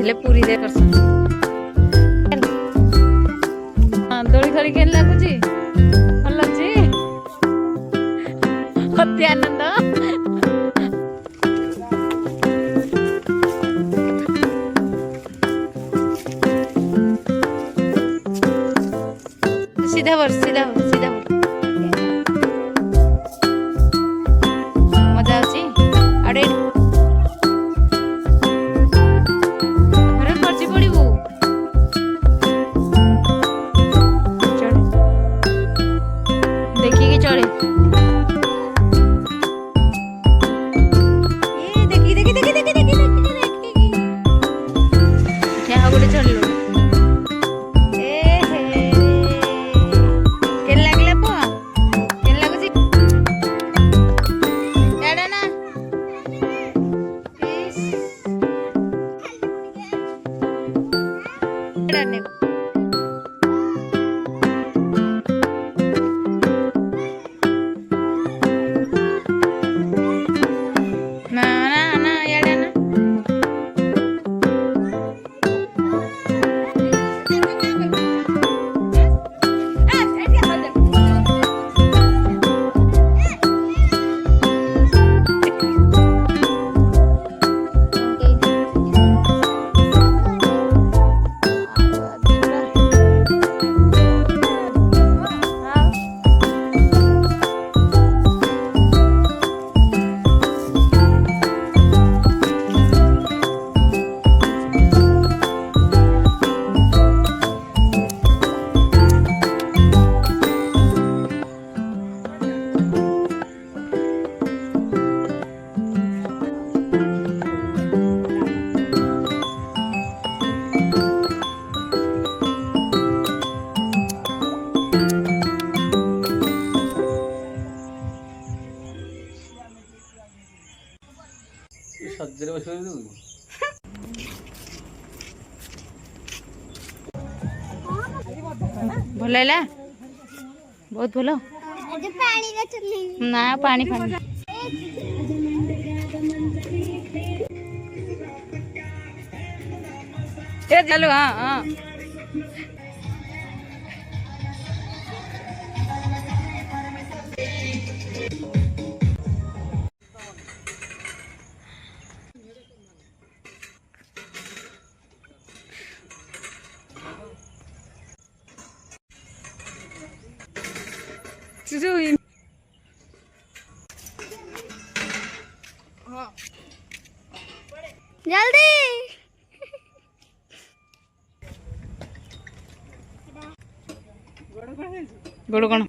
ଆସିଲେ ପୁରୀରେ ଦର୍ଶନ। ଦୋଳି ଖେଳି କେମିତି ଲାଗୁଛି? ଭଲ ଅଛି, ଅତି ଆନନ୍ଦ। सीधा बोल, सीधा बोल, सीधा बोल। मजा आउची आड़े अरे खर्ची पड़िबू चढ़ देखिए चढ़े ये देखी देखी देखी देखी देखी देखी क्या गोटे चढ़ लो भल है बहुत भल ना पानी पानी चलो हाँ हाँ जल्दी गोड़ कौन